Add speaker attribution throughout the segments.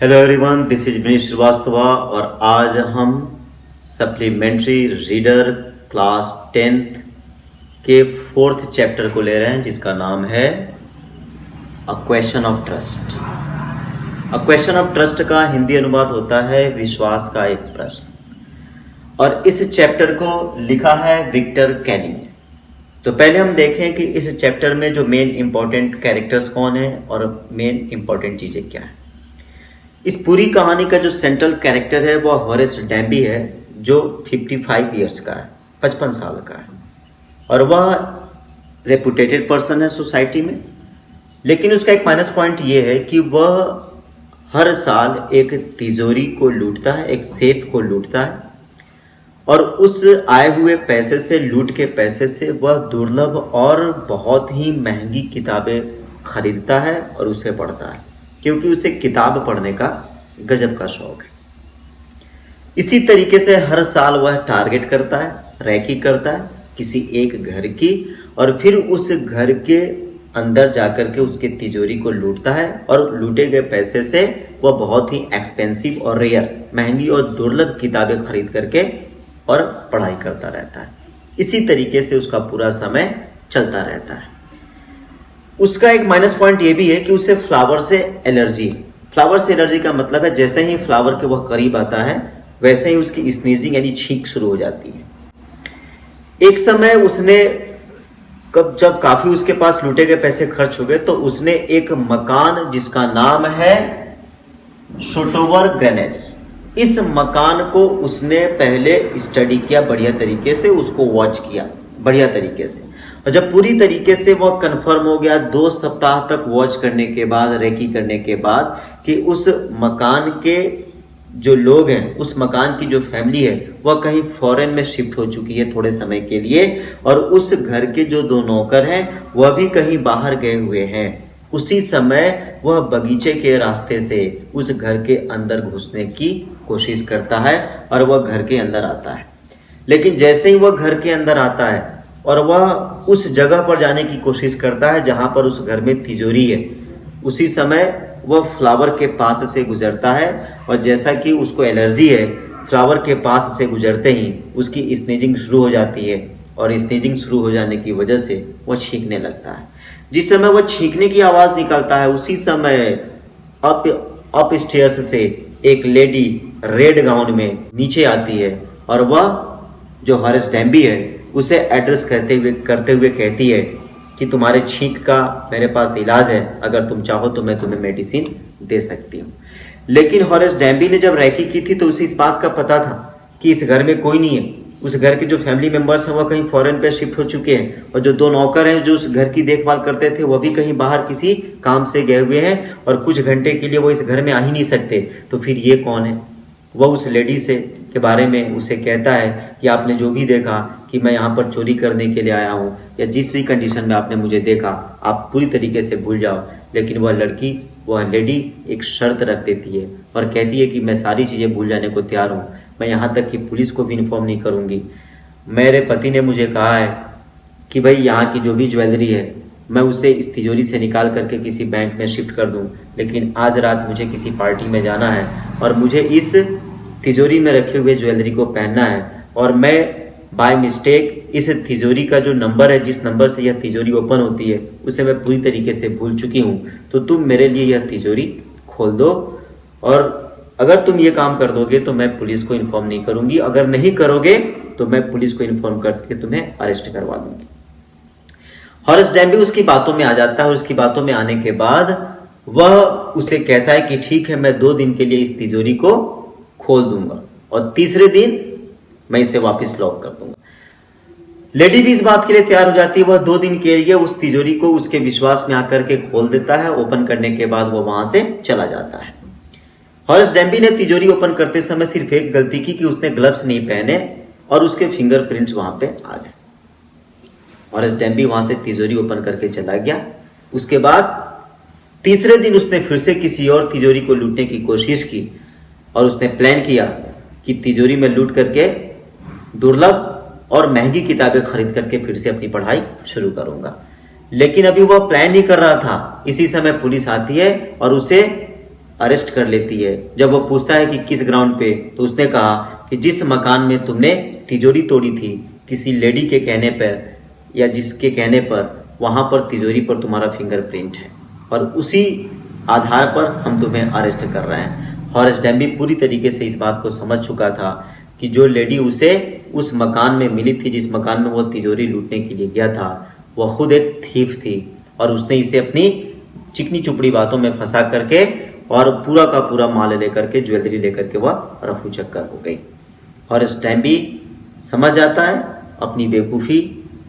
Speaker 1: Hello everyone, this is Vinish Srivastava और आज हम सप्लीमेंट्री रीडर क्लास 10th के 4th चैप्टर को ले रहे हैं जिसका नाम है a question of trust. A question of trust का हिंदी अनुवाद होता है विश्वास का एक प्रश्न और इस चैप्टर को लिखा है विक्टर कैनी ने। तो पहले हम देखें कि इस चैप्टर में जो मेन इंपॉर्टेंट कैरेक्टर्स कौन है और मेन इंपॉर्टेंट चीजें क्या है। इस पूरी कहानी का जो सेंट्रल कैरेक्टर है वह हॉरेस डैम्बी है जो 55 इयर्स का है, 55 साल का है और वह रेपुटेटेड पर्सन है सोसाइटी में। लेकिन उसका एक माइनस पॉइंट ये है कि वह हर साल एक तिजोरी को लूटता है, एक सेफ को लूटता है और उस आए हुए पैसे से, लूट के पैसे से वह दुर्लभ और बहुत ही महंगी किताबें खरीदता है और उसे पढ़ता है क्योंकि उसे किताब पढ़ने का गजब का शौक है। इसी तरीके से हर साल वह टारगेट करता है, रैकी करता है किसी एक घर की और फिर उस घर के अंदर जाकर के उसके तिजोरी को लूटता है और लूटे गए पैसे से वह बहुत ही एक्सपेंसिव और रेयर, महंगी और दुर्लभ किताबें खरीद करके और पढ़ाई करता रहता है। इसी तरीके से उसका पूरा समय चलता रहता है। उसका एक माइनस पॉइंट ये भी है कि उसे फ्लावर से एलर्जी है। फ्लावर से एलर्जी का मतलब है जैसे ही फ्लावर के वह करीब आता है वैसे ही उसकी स्नीजिंग यानी छींक शुरू हो जाती है। एक समय उसने जब काफी उसके पास लूटे गए पैसे खर्च हो गए तो उसने एक मकान जिसका नाम है शोटोवर ग्रेनेस, इस मकान को उसने पहले स्टडी किया बढ़िया तरीके से, उसको वॉच किया बढ़िया तरीके से और जब पूरी तरीके से वह कंफर्म हो गया 2 सप्ताह तक वॉच करने के बाद, रेकी करने के बाद कि उस मकान के जो लोग हैं, उस मकान की जो फैमिली है वह कहीं फॉरेन में शिफ्ट हो चुकी है थोड़े समय के लिए और उस घर के जो 2 नौकर हैं वह भी कहीं बाहर गए हुए हैं। उसी समय वह बगीचे के रास्ते से उस घर के अंदर घुसने की कोशिश करता है और वह घर के अंदर आता है। लेकिन जैसे ही वह घर के अंदर आता है और वह उस जगह पर जाने की कोशिश करता है जहां पर उस घर में तिजोरी है, उसी समय वह फ्लावर के पास से गुजरता है और जैसा कि उसको एलर्जी है, फ्लावर के पास से गुजरते ही उसकी स्नीजिंग शुरू हो जाती है और स्नीजिंग शुरू हो जाने की वजह से वह छींकने लगता है। जिस समय वह छींकने की आवाज निकालता है उसी समय अप स्टेयर्स से एक लेडी रेड गाउन में नीचे आती है और वह जो हॉरेस डैम्बी है उसे एड्रेस करते हुए कहती है कि तुम्हारे छींक का मेरे पास इलाज है, अगर तुम चाहो तो मैं तुम्हें मेडिसिन दे सकती हूँ। लेकिन हॉरेस डैम्बी ने जब रैकी की थी तो उसे इस बात का पता था कि इस घर में कोई नहीं है। उस घर के जो फैमिली मेंबर्स हैं वह कहीं फॉरेन पे शिफ्ट हो चुके हैं और जो 2 नौकर हैं जो उस घर की देखभाल करते थे वह भी कहीं बाहर किसी काम से गए हुए हैं और कुछ घंटे के लिए वो इस घर में आ ही नहीं सकते। तो फिर ये कौन है? वह उस लेडी से के बारे में उसे कहता है कि आपने जो भी देखा कि मैं यहाँ पर चोरी करने के लिए आया हूँ या जिस भी कंडीशन में आपने मुझे देखा आप पूरी तरीके से भूल जाओ। लेकिन वह लेडी एक शर्त रख देती है और कहती है कि मैं सारी चीज़ें भूल जाने को तैयार हूँ, मैं यहाँ तक कि पुलिस को भी इन्फॉर्म नहीं करूँगी। मेरे पति ने मुझे कहा है कि भाई यहाँ की जो भी ज्वेलरी है मैं उसे इस तिजोरी से निकाल करके किसी बैंक में शिफ्ट कर दूं, लेकिन आज रात मुझे किसी पार्टी में जाना है और मुझे इस तिजोरी में रखे हुए ज्वेलरी को पहनना है और मैं बाय मिस्टेक इस तिजोरी का जो नंबर है, जिस नंबर से यह तिजोरी ओपन होती है, उसे मैं पूरी तरीके से भूल चुकी हूँ। तो तुम मेरे लिए यह तिजोरी खोल दो और अगर तुम ये काम कर दोगे तो मैं पुलिस को इन्फॉर्म नहीं करूंगी, अगर नहीं करोगे तो मैं पुलिस को इन्फॉर्म करके तुम्हें अरेस्ट करवा दूंगी। हॉरेस डैम्बी उसकी बातों में आ जाता है और उसकी बातों में आने के बाद वह उसे कहता है कि ठीक है, मैं 2 दिन के लिए इस तिजोरी को खोल दूंगा और तीसरे दिन मैं इसे वापस लॉक कर दूंगा। लेडी भी इस बात के लिए तैयार हो जाती है। वह 2 दिन के लिए उस तिजोरी को उसके विश्वास में आकर के खोल देता है। ओपन करने के बाद वह वहां से चला जाता है। हॉरेस डैम्बी ने तिजोरी ओपन करते समय सिर्फ एक गलती की कि उसने ग्लव्स नहीं पहने और उसके फिंगरप्रिंट्स वहां पे आ गए। हॉरेस डैम्बी वहां से तिजोरी ओपन करके चला गया। उसके बाद तीसरे दिन उसने फिर से किसी और तिजोरी को लूटने की कोशिश की और उसने प्लान किया कि तिजोरी में लूट करके दुर्लभ और महंगी किताबें खरीद करके फिर से अपनी पढ़ाई शुरू करूंगा। लेकिन अभी वह प्लान नहीं कर रहा था। इसी समय पुलिस आती है और उसे अरेस्ट कर लेती है। जब वो पूछता है कि किस ग्राउंड पे, तो उसने कहा कि जिस मकान में तुमने तिजोरी तोड़ी थी, किसी लेडी के कहने पर या जिसके कहने पर, वहां पर तिजोरी पर तुम्हारा फिंगरप्रिंट है और उसी आधार पर हम तुम्हें अरेस्ट कर रहे हैं। हॉरेस डैम्बी पूरी तरीके से इस बात को समझ चुका था कि जो लेडी उसे उस मकान में मिली थी, जिस मकान में वो तिजोरी लूटने के लिए गया था, वह खुद एक थीफ थी और उसने इसे अपनी चिकनी चुपड़ी बातों में फंसा करके और पूरा का पूरा माल लेकर के, ज्वेलरी लेकर के वह रफू चक्कर हो गई। हॉरेस डैम्बी समझ जाता है अपनी बेवकूफ़ी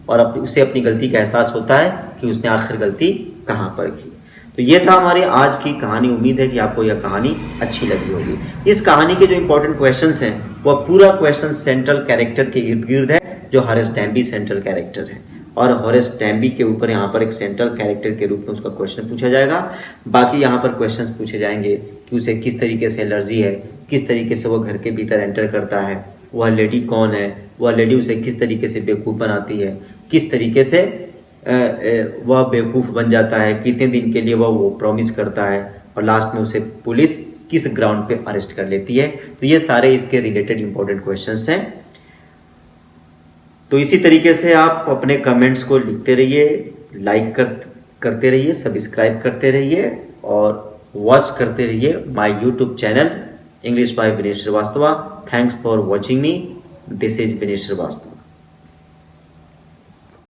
Speaker 1: और उसे अपनी गलती का एहसास होता है कि उसने आखिर गलती कहाँ पर की। तो ये था हमारी आज की कहानी। उम्मीद है कि आपको यह कहानी अच्छी लगी होगी। इस कहानी के जो इंपॉर्टेंट क्वेश्चंस हैं वह पूरा क्वेश्चन सेंट्रल कैरेक्टर के इर्द गिर्द है, जो हॉरेस डैम्बी सेंट्रल कैरेक्टर है और हॉरेस डैम्बी के ऊपर यहाँ पर एक सेंट्रल कैरेक्टर के रूप में उसका क्वेश्चन पूछा जाएगा। बाकी यहाँ पर क्वेश्चंस पूछे जाएंगे कि उसे किस तरीके से एलर्जी है, किस तरीके से वह घर के भीतर एंटर करता है, वह लेडी कौन है, वह लेडी उसे किस तरीके से बेवकूफ़ बनाती है, किस तरीके से वह बेवकूफ़ बन जाता है, कितने दिन के लिए वह वो प्रॉमिस करता है और लास्ट में उसे पुलिस किस ग्राउंड पे अरेस्ट कर लेती है। तो ये सारे इसके रिलेटेड इंपॉर्टेंट क्वेश्चंस हैं। तो इसी तरीके से आप अपने कमेंट्स को लिखते रहिए, लाइक करते रहिए, सब्सक्राइब करते रहिए और वॉच करते रहिए my YouTube channel English by Vinesh Srivastava. Thanks for watching me. This is Vinesh Srivastava.